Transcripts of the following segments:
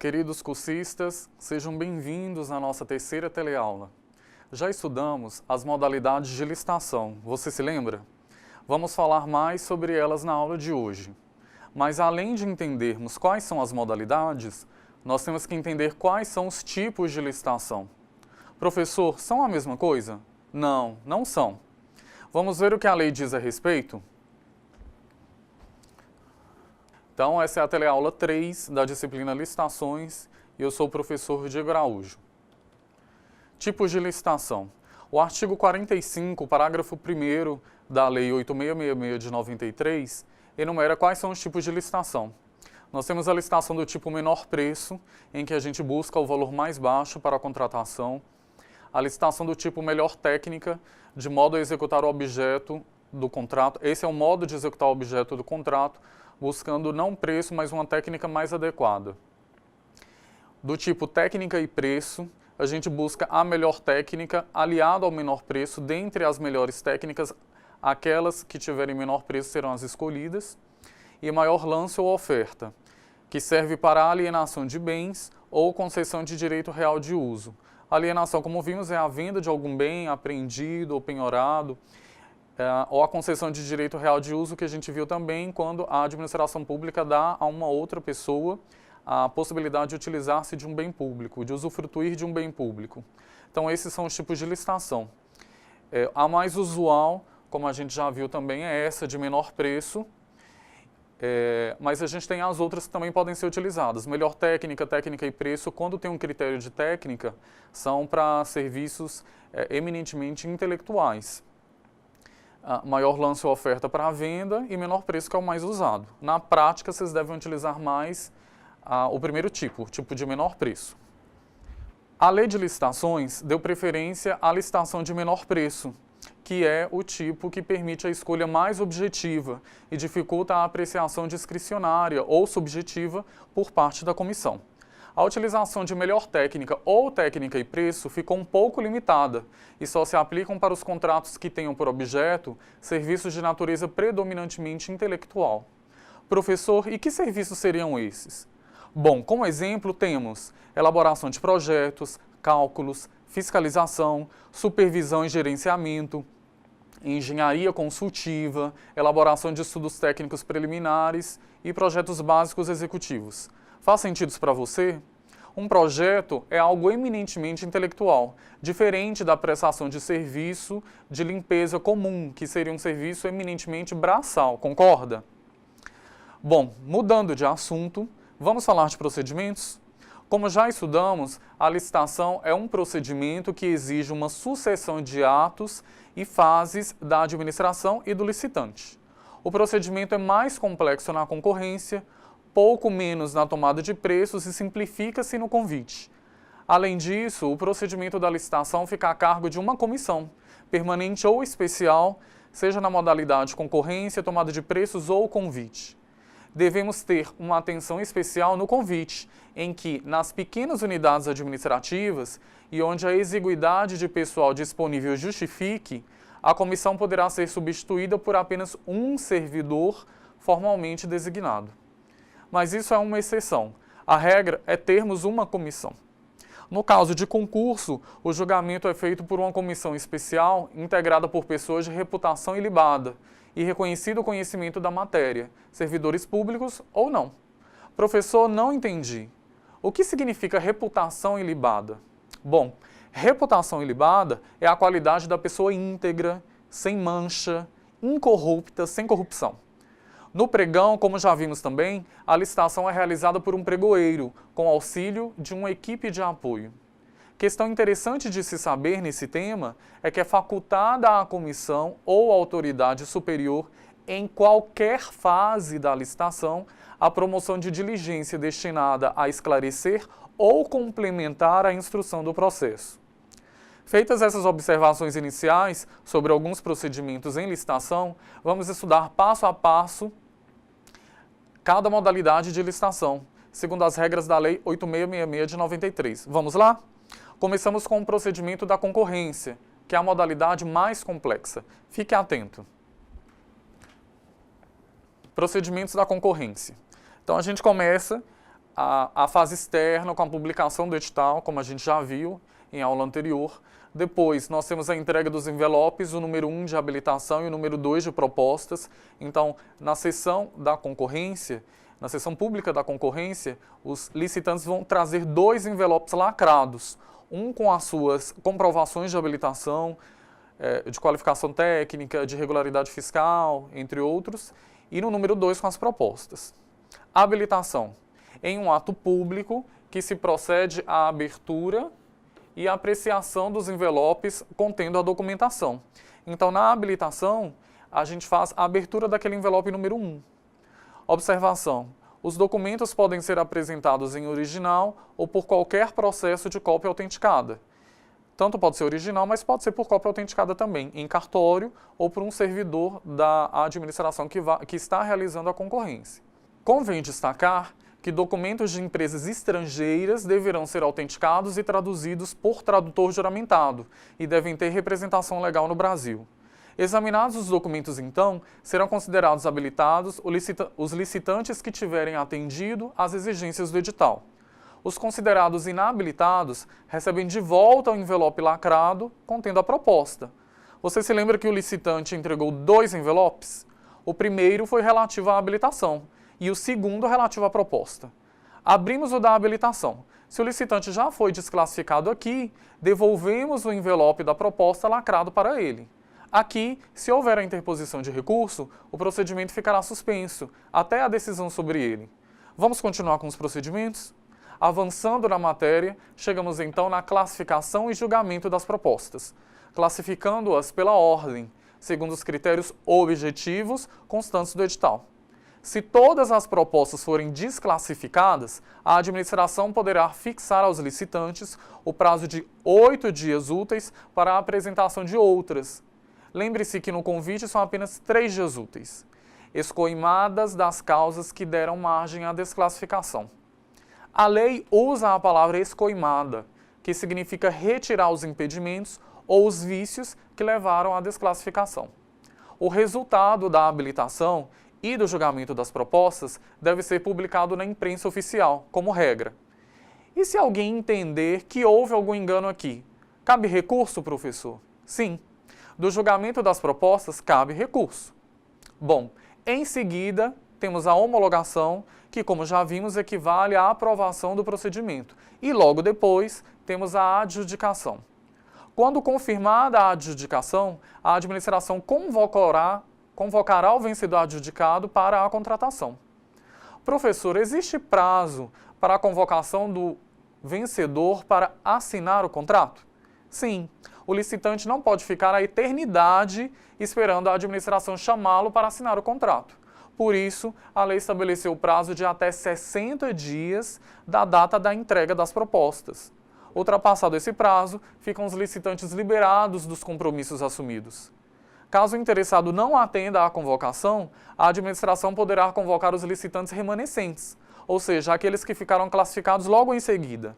Queridos cursistas, sejam bem-vindos à nossa terceira teleaula. Já estudamos as modalidades de licitação, você se lembra? Vamos falar mais sobre elas na aula de hoje. Mas além de entendermos quais são as modalidades, nós temos que entender quais são os tipos de licitação. Professor, são a mesma coisa? Não, não são. Vamos ver o que a lei diz a respeito? Então, essa é a teleaula 3 da disciplina Licitações e eu sou o professor Diego Araújo. Tipos de licitação. O artigo 45, parágrafo 1º da Lei 8666 de 93, enumera quais são os tipos de licitação. Nós temos a licitação do tipo menor preço, em que a gente busca o valor mais baixo para a contratação. A licitação do tipo melhor técnica, de modo a executar o objeto do contrato. Esse é o modo de executar o objeto do contrato, buscando não preço, mas uma técnica mais adequada. Do tipo técnica e preço, a gente busca a melhor técnica aliada ao menor preço. Dentre as melhores técnicas, aquelas que tiverem menor preço serão as escolhidas. E maior lance ou oferta, que serve para alienação de bens ou concessão de direito real de uso. Alienação, como vimos, é a venda de algum bem apreendido ou penhorado, ou a concessão de direito real de uso, que a gente viu também quando a administração pública dá a uma outra pessoa a possibilidade de utilizar-se de um bem público, de usufruir de um bem público. Então, esses são os tipos de licitação. A mais usual, como a gente já viu também, é essa de menor preço, mas a gente tem as outras que também podem ser utilizadas. Melhor técnica, técnica e preço, quando tem um critério de técnica, são para serviços eminentemente intelectuais. Maior lance ou oferta para a venda e menor preço, que é o mais usado. Na prática, vocês devem utilizar mais o primeiro tipo, tipo de menor preço. A lei de licitações deu preferência à licitação de menor preço, que é o tipo que permite a escolha mais objetiva e dificulta a apreciação discricionária ou subjetiva por parte da comissão. A utilização de melhor técnica ou técnica e preço ficou um pouco limitada e só se aplicam para os contratos que tenham por objeto serviços de natureza predominantemente intelectual. Professor, e que serviços seriam esses? Bom, como exemplo temos elaboração de projetos, cálculos, fiscalização, supervisão e gerenciamento, engenharia consultiva, elaboração de estudos técnicos preliminares e projetos básicos executivos. Faz sentido isso para você? Um projeto é algo eminentemente intelectual, diferente da prestação de serviço de limpeza comum, que seria um serviço eminentemente braçal, concorda? Bom, mudando de assunto, vamos falar de procedimentos? Como já estudamos, a licitação é um procedimento que exige uma sucessão de atos e fases da administração e do licitante. O procedimento é mais complexo na concorrência, pouco menos na tomada de preços e simplifica-se no convite. Além disso, o procedimento da licitação fica a cargo de uma comissão, permanente ou especial, seja na modalidade concorrência, tomada de preços ou convite. Devemos ter uma atenção especial no convite, em que, nas pequenas unidades administrativas e onde a exiguidade de pessoal disponível justifique, a comissão poderá ser substituída por apenas um servidor formalmente designado. Mas isso é uma exceção. A regra é termos uma comissão. No caso de concurso, o julgamento é feito por uma comissão especial integrada por pessoas de reputação ilibada e reconhecido conhecimento da matéria, servidores públicos ou não. Professor, não entendi. O que significa reputação ilibada? Bom, reputação ilibada é a qualidade da pessoa íntegra, sem mancha, incorrupta, sem corrupção. No pregão, como já vimos também, a licitação é realizada por um pregoeiro, com auxílio de uma equipe de apoio. Questão interessante de se saber nesse tema é que é facultada à comissão ou autoridade superior, em qualquer fase da licitação, a promoção de diligência destinada a esclarecer ou complementar a instrução do processo. Feitas essas observações iniciais sobre alguns procedimentos em licitação, vamos estudar passo a passo cada modalidade de licitação, segundo as regras da Lei 8666 de 93. Vamos lá? Começamos com o procedimento da concorrência, que é a modalidade mais complexa. Fique atento. Procedimentos da concorrência. Então, a gente começa a fase externa com a publicação do edital, como a gente já viu em aula anterior. Depois, nós temos a entrega dos envelopes, o número 1 de habilitação e o número 2 de propostas. Então, na seção da concorrência, na seção pública da concorrência, os licitantes vão trazer 2 envelopes lacrados, um com as suas comprovações de habilitação, de qualificação técnica, de regularidade fiscal, entre outros, e no número 2 com as propostas. Habilitação. Em um ato público que se procede à abertura e apreciação dos envelopes contendo a documentação. Então, na habilitação, a gente faz a abertura daquele envelope número 1. Observação. Os documentos podem ser apresentados em original ou por qualquer processo de cópia autenticada. Tanto pode ser original, mas pode ser por cópia autenticada também, em cartório ou por um servidor da administração que está realizando a concorrência. Convém destacar que documentos de empresas estrangeiras deverão ser autenticados e traduzidos por tradutor juramentado e devem ter representação legal no Brasil. Examinados os documentos, então, serão considerados habilitados os licitantes que tiverem atendido às exigências do edital. Os considerados inabilitados recebem de volta o envelope lacrado contendo a proposta. Você se lembra que o licitante entregou 2 envelopes? O primeiro foi relativo à habilitação e o segundo relativo à proposta. Abrimos o da habilitação. Se o licitante já foi desclassificado aqui, devolvemos o envelope da proposta lacrado para ele. Aqui, se houver a interposição de recurso, o procedimento ficará suspenso até a decisão sobre ele. Vamos continuar com os procedimentos? Avançando na matéria, chegamos então na classificação e julgamento das propostas, classificando-as pela ordem, segundo os critérios objetivos constantes do edital. Se todas as propostas forem desclassificadas, a administração poderá fixar aos licitantes o prazo de 8 dias úteis para a apresentação de outras. Lembre-se que no convite são apenas 3 dias úteis, escoimadas das causas que deram margem à desclassificação. A lei usa a palavra escoimada, que significa retirar os impedimentos ou os vícios que levaram à desclassificação. O resultado da habilitação e do julgamento das propostas deve ser publicado na imprensa oficial, como regra. E se alguém entender que houve algum engano aqui, cabe recurso, professor? Sim. Do julgamento das propostas, cabe recurso. Bom, em seguida, temos a homologação, que, como já vimos, equivale à aprovação do procedimento. E logo depois, temos a adjudicação. Quando confirmada a adjudicação, a administração convocará o vencedor adjudicado para a contratação. Professor, existe prazo para a convocação do vencedor para assinar o contrato? Sim. O licitante não pode ficar a eternidade esperando a administração chamá-lo para assinar o contrato. Por isso, a lei estabeleceu o prazo de até 60 dias da data da entrega das propostas. Ultrapassado esse prazo, ficam os licitantes liberados dos compromissos assumidos. Caso o interessado não atenda à convocação, a administração poderá convocar os licitantes remanescentes, ou seja, aqueles que ficaram classificados logo em seguida.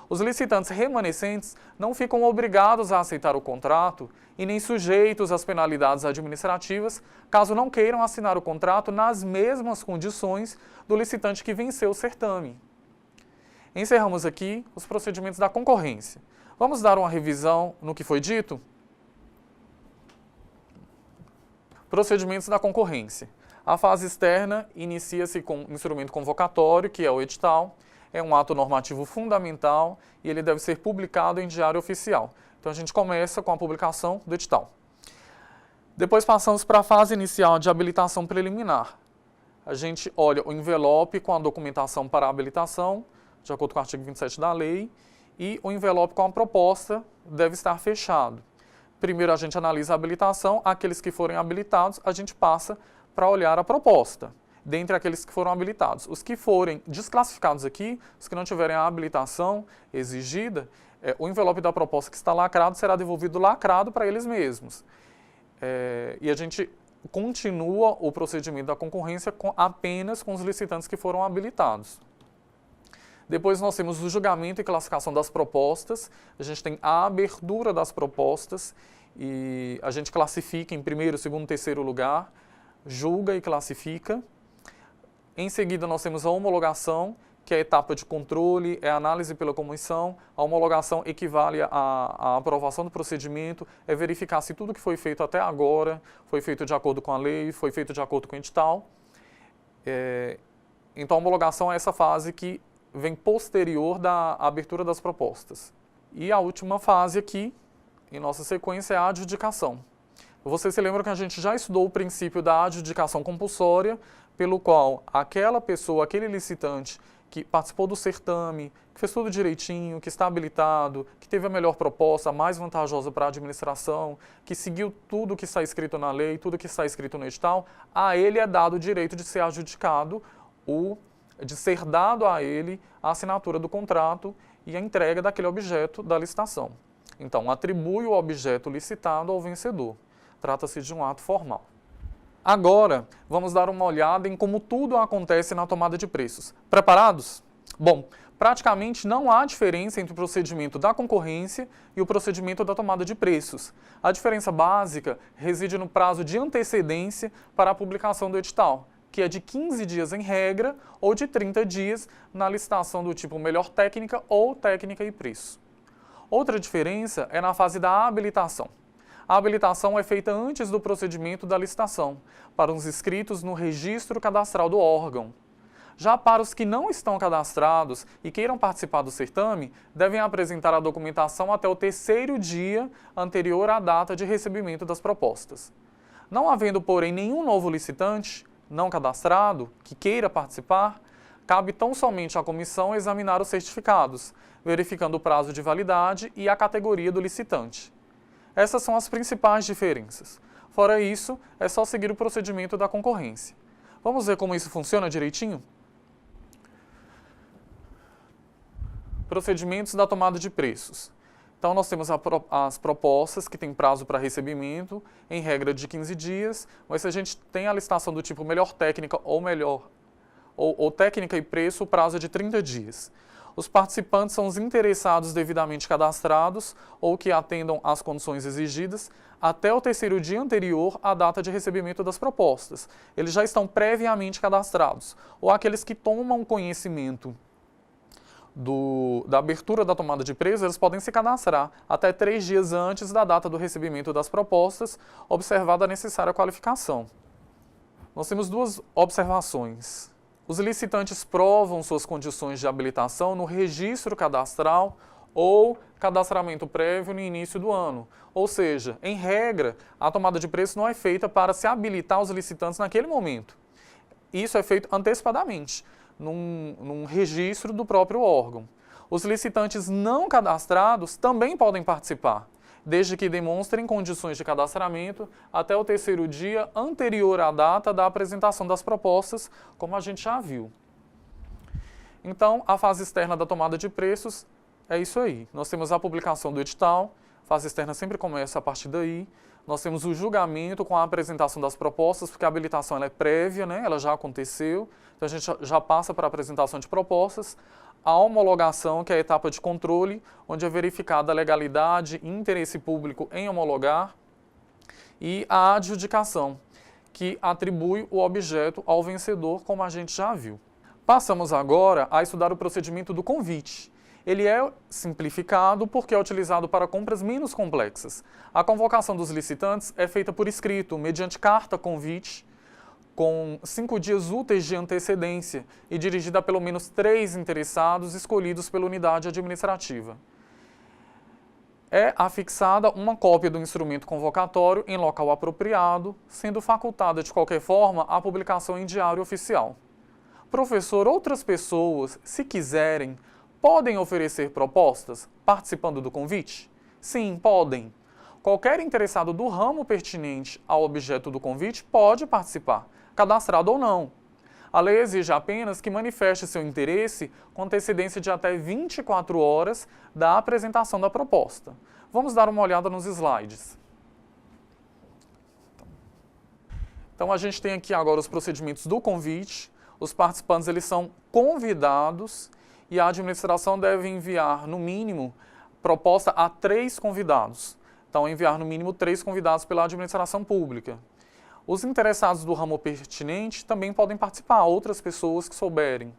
Os licitantes remanescentes não ficam obrigados a aceitar o contrato e nem sujeitos às penalidades administrativas, caso não queiram assinar o contrato nas mesmas condições do licitante que venceu o certame. Encerramos aqui os procedimentos da concorrência. Vamos dar uma revisão no que foi dito? Procedimentos da concorrência. A fase externa inicia-se com um instrumento convocatório, que é o edital. É um ato normativo fundamental e ele deve ser publicado em diário oficial. Então a gente começa com a publicação do edital. Depois passamos para a fase inicial de habilitação preliminar. A gente olha o envelope com a documentação para a habilitação, de acordo com o artigo 27 da lei, e o envelope com a proposta deve estar fechado. Primeiro a gente analisa a habilitação, aqueles que forem habilitados a gente passa para olhar a proposta. Dentre aqueles que foram habilitados. Os que forem desclassificados aqui, os que não tiverem a habilitação exigida, o envelope da proposta que está lacrado será devolvido lacrado para eles mesmos. E a gente continua o procedimento da concorrência apenas com os licitantes que foram habilitados. Depois nós temos o julgamento e classificação das propostas, a gente tem a abertura das propostas e a gente classifica em primeiro, segundo, terceiro lugar, julga e classifica. Em seguida, nós temos a homologação, que é a etapa de controle, é a análise pela comissão. A homologação equivale à aprovação do procedimento, é verificar se tudo que foi feito até agora foi feito de acordo com a lei, foi feito de acordo com o edital. Então, a homologação é essa fase que vem posterior da abertura das propostas. E a última fase aqui, em nossa sequência, é a adjudicação. Vocês se lembram que a gente já estudou o princípio da adjudicação compulsória, pelo qual aquela pessoa, aquele licitante que participou do certame, que fez tudo direitinho, que está habilitado, que teve a melhor proposta, a mais vantajosa para a administração, que seguiu tudo que está escrito na lei, tudo que está escrito no edital, a ele é dado o direito de ser adjudicado, de ser dado a ele a assinatura do contrato e a entrega daquele objeto da licitação. Então, atribui o objeto licitado ao vencedor. Trata-se de um ato formal. Agora, vamos dar uma olhada em como tudo acontece na tomada de preços. Preparados? Bom, praticamente não há diferença entre o procedimento da concorrência e o procedimento da tomada de preços. A diferença básica reside no prazo de antecedência para a publicação do edital, que é de 15 dias em regra ou de 30 dias na licitação do tipo melhor técnica ou técnica e preço. Outra diferença é na fase da habilitação. A habilitação é feita antes do procedimento da licitação, para os inscritos no registro cadastral do órgão. Já para os que não estão cadastrados e queiram participar do certame, devem apresentar a documentação até o 3º dia anterior à data de recebimento das propostas. Não havendo, porém, nenhum novo licitante não cadastrado que queira participar, cabe tão somente à comissão examinar os certificados, verificando o prazo de validade e a categoria do licitante. Essas são as principais diferenças. Fora isso, é só seguir o procedimento da concorrência. Vamos ver como isso funciona direitinho? Procedimentos da tomada de preços. Então, nós temos as propostas que têm prazo para recebimento, em regra de 15 dias, mas se a gente tem a licitação do tipo melhor técnica ou técnica e preço, o prazo é de 30 dias. Os participantes são os interessados devidamente cadastrados ou que atendam às condições exigidas até o 3º dia anterior à data de recebimento das propostas. Eles já estão previamente cadastrados. Ou aqueles que tomam conhecimento da abertura da tomada de preços, eles podem se cadastrar até 3 dias antes da data do recebimento das propostas, observada a necessária qualificação. Nós temos 2 observações. Os licitantes provam suas condições de habilitação no registro cadastral ou cadastramento prévio no início do ano. Ou seja, em regra, a tomada de preço não é feita para se habilitar os licitantes naquele momento. Isso é feito antecipadamente, num registro do próprio órgão. Os licitantes não cadastrados também podem participar, desde que demonstrem condições de cadastramento até o 3º dia anterior à data da apresentação das propostas, como a gente já viu. Então, a fase externa da tomada de preços é isso aí. Nós temos a publicação do edital, a fase externa sempre começa a partir daí. Nós temos o julgamento com a apresentação das propostas, porque a habilitação ela é prévia, né? Ela já aconteceu, então a gente já passa para a apresentação de propostas. A homologação, que é a etapa de controle, onde é verificada a legalidade e interesse público em homologar. E a adjudicação, que atribui o objeto ao vencedor, como a gente já viu. Passamos agora a estudar o procedimento do convite. Ele é simplificado porque é utilizado para compras menos complexas. A convocação dos licitantes é feita por escrito, mediante carta-convite, com 5 dias úteis de antecedência e dirigida a pelo menos 3 interessados escolhidos pela unidade administrativa. É afixada uma cópia do instrumento convocatório em local apropriado, sendo facultada de qualquer forma a publicação em diário oficial. Professor, outras pessoas, se quiserem, podem oferecer propostas participando do convite? Sim, podem. Qualquer interessado do ramo pertinente ao objeto do convite pode participar, cadastrado ou não. A lei exige apenas que manifeste seu interesse com antecedência de até 24 horas da apresentação da proposta. Vamos dar uma olhada nos slides. Então, a gente tem aqui agora os procedimentos do convite. Os participantes eles são convidados e a administração deve enviar, no mínimo, proposta a 3 convidados. Então, enviar no mínimo 3 convidados pela administração pública. Os interessados do ramo pertinente também podem participar, outras pessoas que souberem.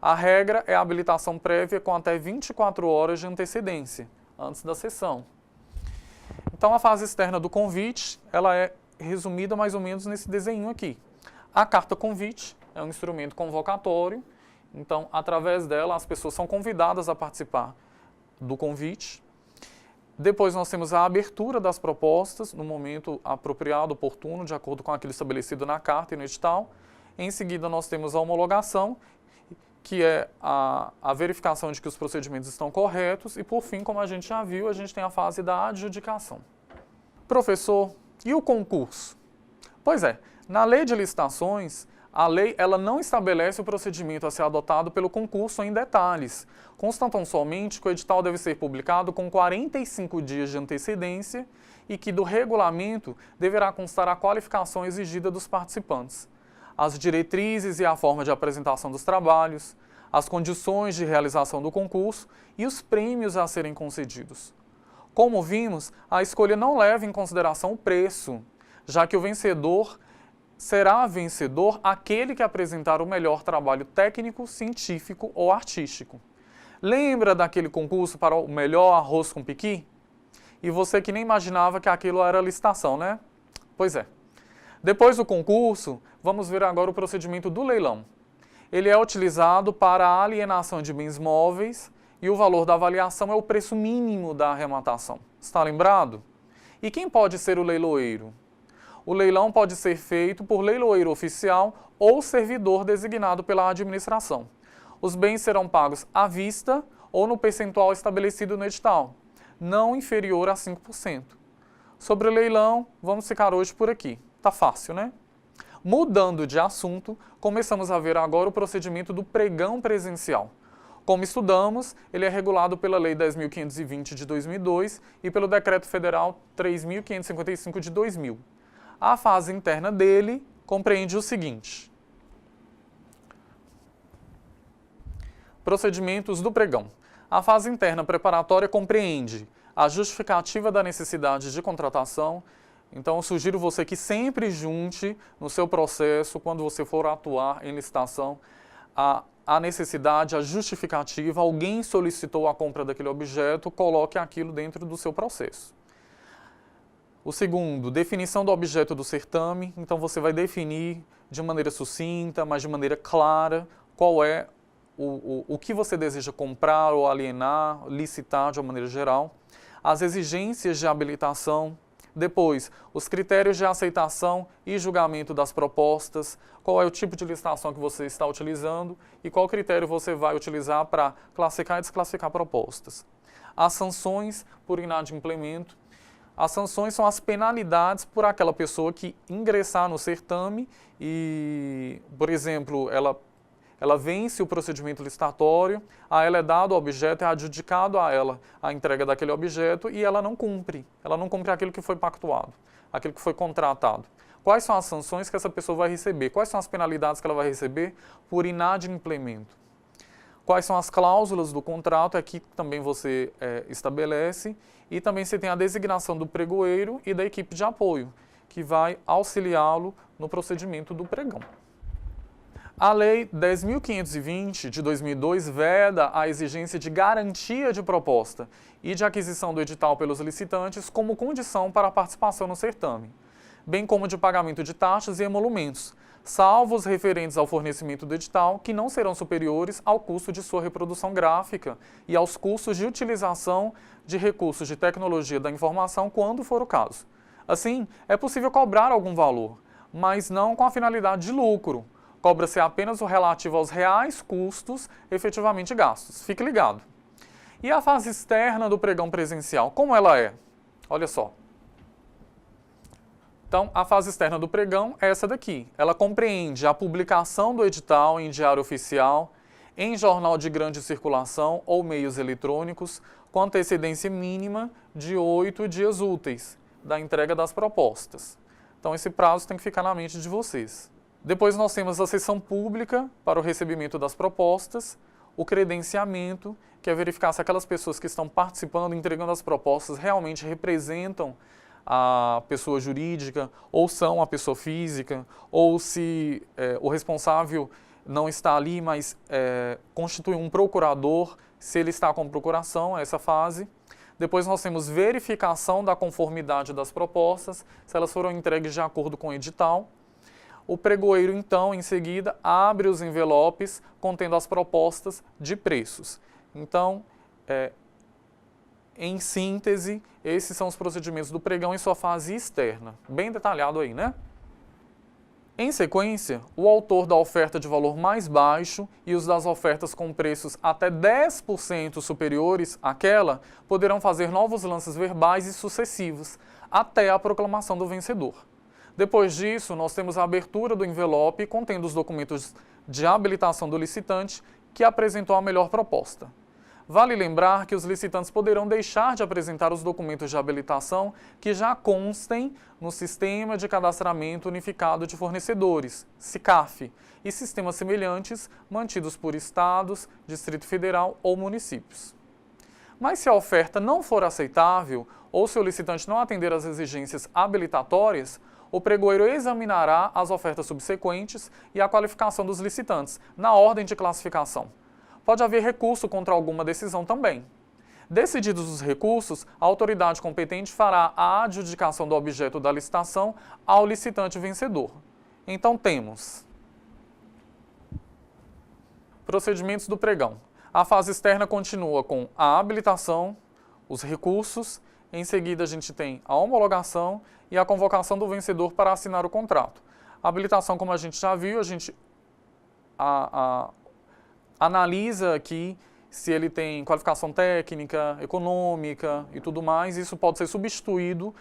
A regra é a habilitação prévia com até 24 horas de antecedência, antes da sessão. Então, a fase externa do convite, ela é resumida mais ou menos nesse desenho aqui. A carta convite é um instrumento convocatório, então, através dela, as pessoas são convidadas a participar do convite. Depois nós temos a abertura das propostas, no momento apropriado, oportuno, de acordo com aquilo estabelecido na carta e no edital. Em seguida, nós temos a homologação, que é a verificação de que os procedimentos estão corretos. E, por fim, como a gente já viu, a gente tem a fase da adjudicação. Professor, e o concurso? Pois é, na lei de licitações, a lei ela não estabelece o procedimento a ser adotado pelo concurso em detalhes. Consta tão somente que o edital deve ser publicado com 45 dias de antecedência e que do regulamento deverá constar a qualificação exigida dos participantes, as diretrizes e a forma de apresentação dos trabalhos, as condições de realização do concurso e os prêmios a serem concedidos. Como vimos, a escolha não leva em consideração o preço, já que o vencedor será vencedor aquele que apresentar o melhor trabalho técnico, científico ou artístico. Lembra daquele concurso para o melhor arroz com piqui? E você que nem imaginava que aquilo era licitação, né? Pois é. Depois do concurso, vamos ver agora o procedimento do leilão. Ele é utilizado para a alienação de bens móveis e o valor da avaliação é o preço mínimo da arrematação. Está lembrado? E quem pode ser o leiloeiro? O leilão pode ser feito por leiloeiro oficial ou servidor designado pela administração. Os bens serão pagos à vista ou no percentual estabelecido no edital, não inferior a 5%. Sobre o leilão, vamos ficar hoje por aqui. Tá fácil, né? Mudando de assunto, começamos a ver agora o procedimento do pregão presencial. Como estudamos, ele é regulado pela Lei 10.520 de 2002 e pelo Decreto Federal 3.555 de 2000. A fase interna dele compreende o seguinte. Procedimentos do pregão. A fase interna preparatória compreende a justificativa da necessidade de contratação. Então, eu sugiro você que sempre junte no seu processo, quando você for atuar em licitação, a necessidade, a justificativa, alguém solicitou a compra daquele objeto, coloque aquilo dentro do seu processo. O segundo, definição do objeto do certame. Então, você vai definir de maneira sucinta, mas de maneira clara, qual é o que você deseja comprar ou alienar, licitar de uma maneira geral. As exigências de habilitação. Depois, os critérios de aceitação e julgamento das propostas, qual é o tipo de licitação que você está utilizando e qual critério você vai utilizar para classificar e desclassificar propostas. As sanções por inadimplemento. As sanções são as penalidades por aquela pessoa que ingressar no certame e, por exemplo, ela vence o procedimento licitatório, a ela é dado o objeto, é adjudicado a ela a entrega daquele objeto e ela não cumpre aquilo que foi pactuado, aquilo que foi contratado. Quais são as sanções que essa pessoa vai receber? Quais são as penalidades que ela vai receber por inadimplemento? Quais são as cláusulas do contrato? Aqui também você estabelece. E também você tem a designação do pregoeiro e da equipe de apoio, que vai auxiliá-lo no procedimento do pregão. A Lei 10.520 de 2002 veda a exigência de garantia de proposta e de aquisição do edital pelos licitantes como condição para a participação no certame, bem como de pagamento de taxas e emolumentos, salvo os referentes ao fornecimento do edital, que não serão superiores ao custo de sua reprodução gráfica e aos custos de utilização de recursos de tecnologia da informação, quando for o caso. Assim, é possível cobrar algum valor, mas não com a finalidade de lucro. Cobra-se apenas o relativo aos reais custos efetivamente gastos. Fique ligado. E a fase externa do pregão presencial, como ela é? Olha só. Então, a fase externa do pregão é essa daqui. Ela compreende a publicação do edital em diário oficial, em jornal de grande circulação ou meios eletrônicos, com antecedência mínima de 8 dias úteis da entrega das propostas. Então, esse prazo tem que ficar na mente de vocês. Depois nós temos a sessão pública para o recebimento das propostas, o credenciamento, que é verificar se aquelas pessoas que estão participando, entregando as propostas, realmente representam a pessoa jurídica, ou são a pessoa física, ou se o responsável não está ali, mas constitui um procurador, se ele está com procuração, essa fase. Depois nós temos verificação da conformidade das propostas, se elas foram entregues de acordo com o edital. O pregoeiro, então, em seguida, abre os envelopes contendo as propostas de preços. Então, em síntese, esses são os procedimentos do pregão em sua fase externa. Bem detalhado aí, né? Em sequência, o autor da oferta de valor mais baixo e os das ofertas com preços até 10% superiores àquela poderão fazer novos lances verbais e sucessivos, até a proclamação do vencedor. Depois disso, nós temos a abertura do envelope contendo os documentos de habilitação do licitante que apresentou a melhor proposta. Vale lembrar que os licitantes poderão deixar de apresentar os documentos de habilitação que já constem no Sistema de Cadastramento Unificado de Fornecedores, SICAF, e sistemas semelhantes mantidos por estados, Distrito Federal ou municípios. Mas se a oferta não for aceitável ou se o licitante não atender às exigências habilitatórias, o pregoeiro examinará as ofertas subsequentes e a qualificação dos licitantes, na ordem de classificação. Pode haver recurso contra alguma decisão também. Decididos os recursos, a autoridade competente fará a adjudicação do objeto da licitação ao licitante vencedor. Então temos procedimentos do pregão. A fase externa continua com a habilitação, os recursos, em seguida a gente tem a homologação e a convocação do vencedor para assinar o contrato. A habilitação, como a gente já viu, a gente analisa aqui se ele tem qualificação técnica, econômica e tudo mais. Isso pode ser substituído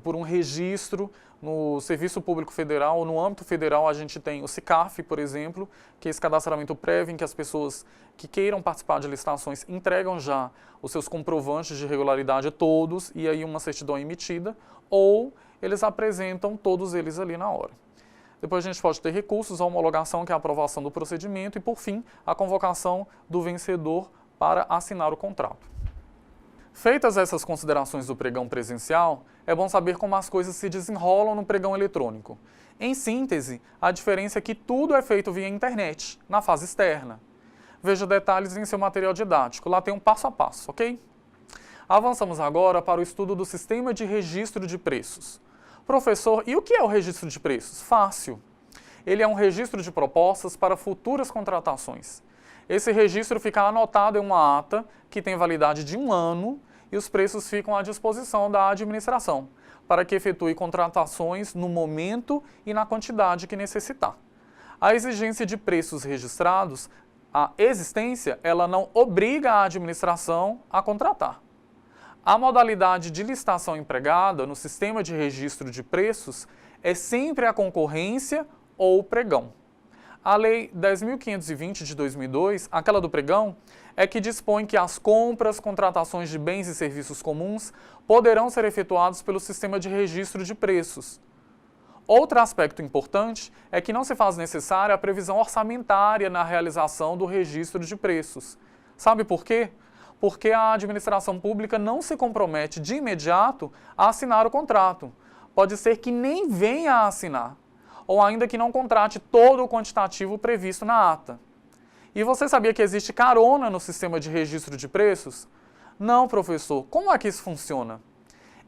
por um registro no Serviço Público Federal ou no âmbito federal. A gente tem o SICAF, por exemplo, que é esse cadastramento prévio em que as pessoas que queiram participar de licitações entregam já os seus comprovantes de regularidade todos e aí uma certidão é emitida, ou eles apresentam todos eles ali na hora. Depois a gente pode ter recursos, a homologação, que é a aprovação do procedimento, e por fim, a convocação do vencedor para assinar o contrato. Feitas essas considerações do pregão presencial, é bom saber como as coisas se desenrolam no pregão eletrônico. Em síntese, a diferença é que tudo é feito via internet, na fase externa. Veja detalhes em seu material didático, lá tem um passo a passo, ok? Avançamos agora para o estudo do Sistema de Registro de Preços. Professor, e o que é o registro de preços? Fácil. Ele é um registro de propostas para futuras contratações. Esse registro fica anotado em uma ata que tem validade de 1 ano e os preços ficam à disposição da administração, para que efetue contratações no momento e na quantidade que necessitar. A exigência de preços registrados, a existência, ela não obriga a administração a contratar. A modalidade de licitação empregada no Sistema de Registro de Preços é sempre a concorrência ou o pregão. A Lei 10.520 de 2002, aquela do pregão, é que dispõe que as compras, contratações de bens e serviços comuns poderão ser efetuadas pelo Sistema de Registro de Preços. Outro aspecto importante é que não se faz necessária a previsão orçamentária na realização do registro de preços. Sabe por quê? Porque a administração pública não se compromete de imediato a assinar o contrato. Pode ser que nem venha a assinar, ou ainda que não contrate todo o quantitativo previsto na ata. E você sabia que existe carona no Sistema de Registro de Preços? Não, professor. Como é que isso funciona?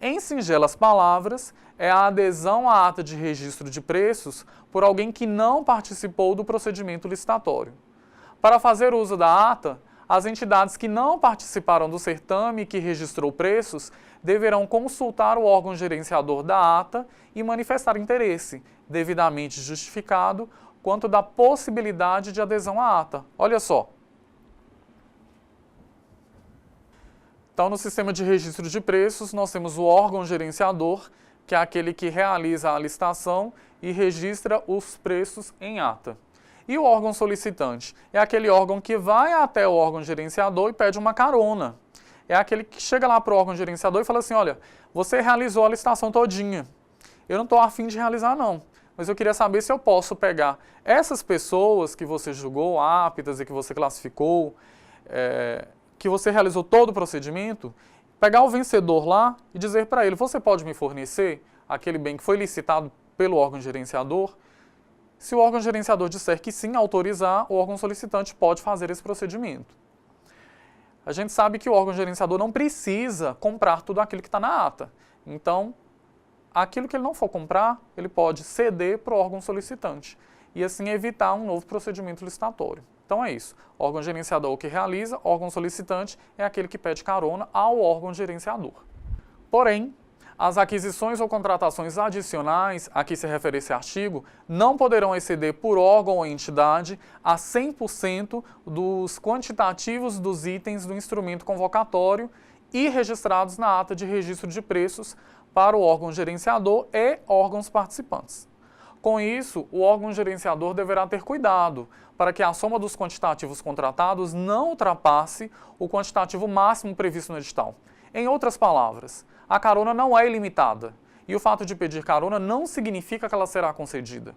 Em singelas palavras, é a adesão à ata de registro de preços por alguém que não participou do procedimento licitatório. Para fazer uso da ata, as entidades que não participaram do certame que registrou preços deverão consultar o órgão gerenciador da ata e manifestar interesse, devidamente justificado, quanto da possibilidade de adesão à ata. Olha só. Então, no Sistema de Registro de Preços, nós temos o órgão gerenciador, que é aquele que realiza a licitação e registra os preços em ata. E o órgão solicitante é aquele órgão que vai até o órgão gerenciador e pede uma carona. É aquele que chega lá para o órgão gerenciador e fala assim, olha, você realizou a licitação todinha. Eu não estou a fim de realizar não, mas eu queria saber se eu posso pegar essas pessoas que você julgou aptas e que você classificou, que você realizou todo o procedimento, pegar o vencedor lá e dizer para ele, você pode me fornecer aquele bem que foi licitado pelo órgão gerenciador? Se o órgão gerenciador disser que sim, autorizar, o órgão solicitante pode fazer esse procedimento. A gente sabe que o órgão gerenciador não precisa comprar tudo aquilo que está na ata. Então, aquilo que ele não for comprar, ele pode ceder para o órgão solicitante e assim evitar um novo procedimento licitatório. Então é isso. Órgão gerenciador é o que realiza, órgão solicitante é aquele que pede carona ao órgão gerenciador. Porém, as aquisições ou contratações adicionais a que se refere esse artigo não poderão exceder por órgão ou entidade a 100% dos quantitativos dos itens do instrumento convocatório e registrados na ata de registro de preços para o órgão gerenciador e órgãos participantes. Com isso, o órgão gerenciador deverá ter cuidado para que a soma dos quantitativos contratados não ultrapasse o quantitativo máximo previsto no edital. Em outras palavras, a carona não é ilimitada e o fato de pedir carona não significa que ela será concedida.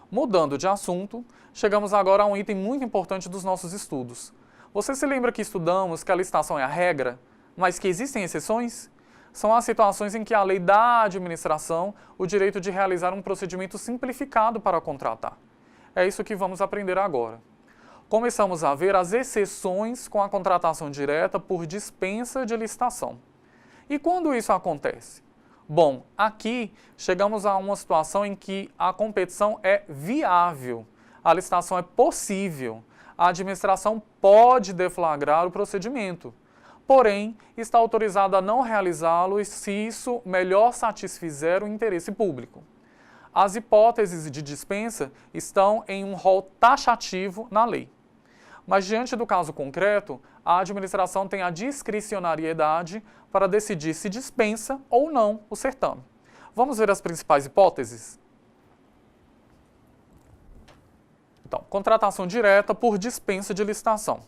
Mudando de assunto, chegamos agora a um item muito importante dos nossos estudos. Você se lembra que estudamos que a licitação é a regra, mas que existem exceções? São as situações em que a lei dá à administração o direito de realizar um procedimento simplificado para contratar. É isso que vamos aprender agora. Começamos a ver as exceções com a contratação direta por dispensa de licitação. E quando isso acontece? Bom, aqui chegamos a uma situação em que a competição é viável, a licitação é possível, a administração pode deflagrar o procedimento. Porém, está autorizado a não realizá-lo se isso melhor satisfizer o interesse público. As hipóteses de dispensa estão em um rol taxativo na lei. Mas, diante do caso concreto, a administração tem a discricionariedade para decidir se dispensa ou não o certame. Vamos ver as principais hipóteses? Então, contratação direta por dispensa de licitação.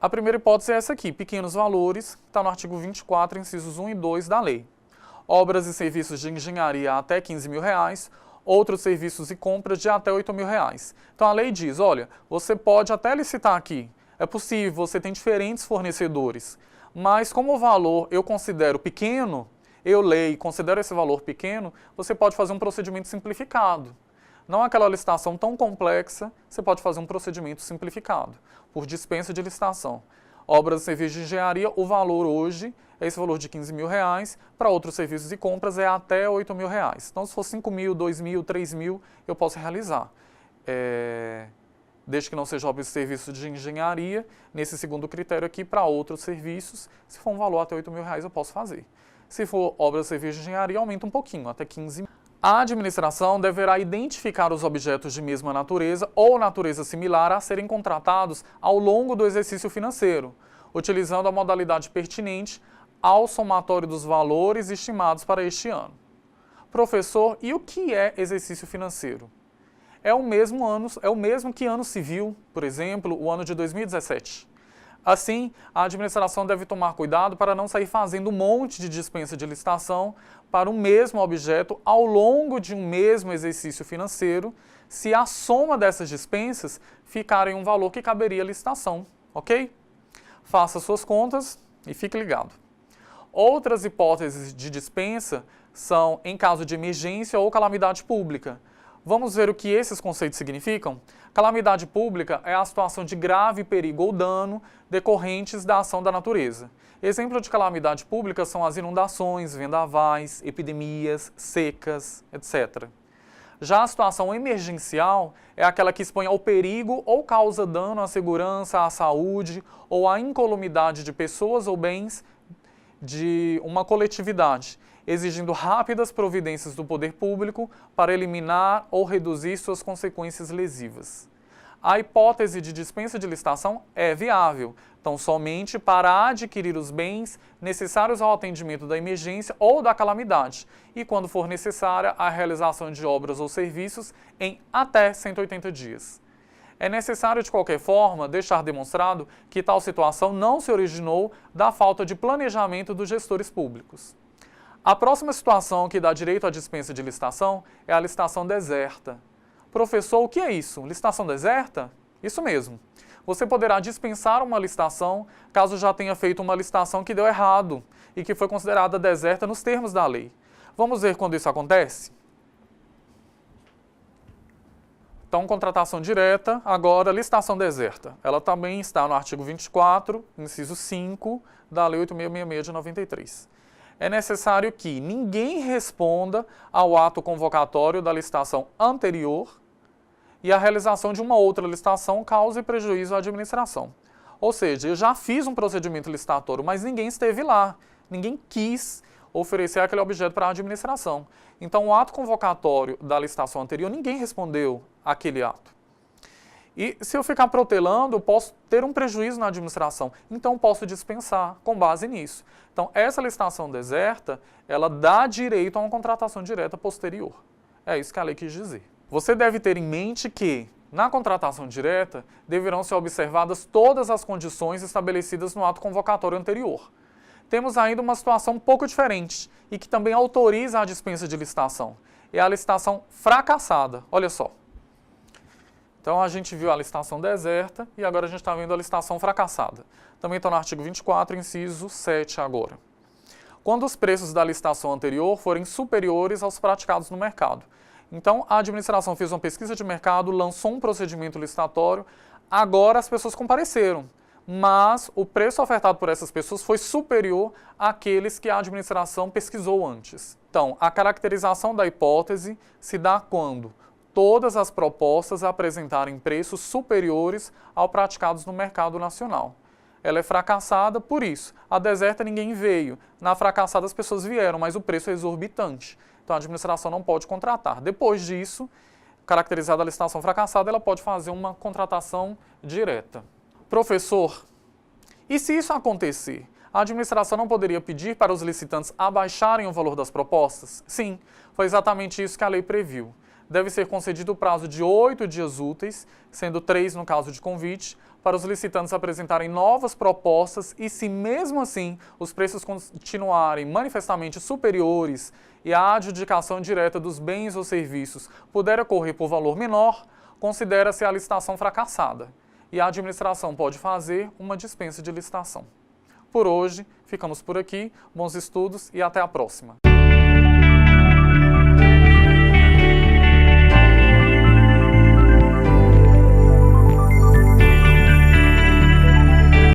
A primeira hipótese é essa aqui, pequenos valores, está no artigo 24, incisos 1 e 2 da lei. Obras e serviços de engenharia até R$15 mil, outros serviços e compras de até R$8 mil. Então a lei diz, olha, você pode até licitar aqui, é possível, você tem diferentes fornecedores, mas como o valor eu considero pequeno, eu leio e considero esse valor pequeno, você pode fazer um procedimento simplificado. Não aquela licitação tão complexa, você pode fazer um procedimento simplificado, por dispensa de licitação. Obras e serviços de engenharia, o valor hoje é esse valor de R$15 mil, para outros serviços e compras é até R$8 mil. Então, se for 5 mil, 2 mil, 3 mil, eu posso realizar. Desde que não seja obras e serviços de engenharia, nesse segundo critério aqui, para outros serviços, se for um valor até R$8 mil, eu posso fazer. Se for obras e serviços de engenharia, aumenta um pouquinho, até 15 mil. A administração deverá identificar os objetos de mesma natureza ou natureza similar a serem contratados ao longo do exercício financeiro, utilizando a modalidade pertinente ao somatório dos valores estimados para este ano. Professor, e o que é exercício financeiro? É o mesmo que ano civil, por exemplo, o ano de 2017. Assim, a administração deve tomar cuidado para não sair fazendo um monte de dispensa de licitação para o mesmo objeto ao longo de um mesmo exercício financeiro, se a soma dessas dispensas ficar em um valor que caberia à licitação, ok? Faça suas contas e fique ligado. Outras hipóteses de dispensa são em caso de emergência ou calamidade pública. Vamos ver o que esses conceitos significam? Calamidade pública é a situação de grave perigo ou dano decorrentes da ação da natureza. Exemplo de calamidade pública são as inundações, vendavais, epidemias, secas, etc. Já a situação emergencial é aquela que expõe ao perigo ou causa dano à segurança, à saúde ou à incolumidade de pessoas ou bens de uma coletividade, exigindo rápidas providências do poder público para eliminar ou reduzir suas consequências lesivas. A hipótese de dispensa de licitação é viável, então somente para adquirir os bens necessários ao atendimento da emergência ou da calamidade, e quando for necessária a realização de obras ou serviços em até 180 dias. É necessário, de qualquer forma, deixar demonstrado que tal situação não se originou da falta de planejamento dos gestores públicos. A próxima situação que dá direito à dispensa de licitação é a licitação deserta. Professor, o que é isso? Licitação deserta? Isso mesmo. Você poderá dispensar uma licitação caso já tenha feito uma licitação que deu errado e que foi considerada deserta nos termos da lei. Vamos ver quando isso acontece? Então, contratação direta, agora licitação deserta. Ela também está no artigo 24, inciso 5, da Lei 8666 de 93. É necessário que ninguém responda ao ato convocatório da licitação anterior e a realização de uma outra licitação cause prejuízo à administração. Ou seja, eu já fiz um procedimento licitatório, mas ninguém esteve lá, ninguém quis oferecer aquele objeto para a administração. Então, o ato convocatório da licitação anterior, ninguém respondeu àquele ato. E se eu ficar protelando, eu posso ter um prejuízo na administração, então posso dispensar com base nisso. Então, essa licitação deserta, ela dá direito a uma contratação direta posterior. É isso que a lei quis dizer. Você deve ter em mente que, na contratação direta, deverão ser observadas todas as condições estabelecidas no ato convocatório anterior. Temos ainda uma situação um pouco diferente e que também autoriza a dispensa de licitação. É a licitação fracassada. Olha só. Então, a gente viu a licitação deserta e agora a gente está vendo a licitação fracassada. Também está no artigo 24, inciso 7 agora. Quando os preços da licitação anterior forem superiores aos praticados no mercado. Então, a administração fez uma pesquisa de mercado, lançou um procedimento licitatório, agora as pessoas compareceram, mas o preço ofertado por essas pessoas foi superior àqueles que a administração pesquisou antes. Então, a caracterização da hipótese se dá quando todas as propostas apresentarem preços superiores ao praticados no mercado nacional. Ela é fracassada por isso. A deserta ninguém veio. Na fracassada as pessoas vieram, mas o preço é exorbitante. Então a administração não pode contratar. Depois disso, caracterizada a licitação fracassada, ela pode fazer uma contratação direta. Professor, e se isso acontecer, a administração não poderia pedir para os licitantes abaixarem o valor das propostas? Sim, foi exatamente isso que a lei previu. Deve ser concedido o prazo de 8 dias úteis, sendo 3 no caso de convite, para os licitantes apresentarem novas propostas e, se mesmo assim os preços continuarem manifestamente superiores e a adjudicação direta dos bens ou serviços puder ocorrer por valor menor, considera-se a licitação fracassada e a administração pode fazer uma dispensa de licitação. Por hoje, ficamos por aqui, bons estudos e até a próxima.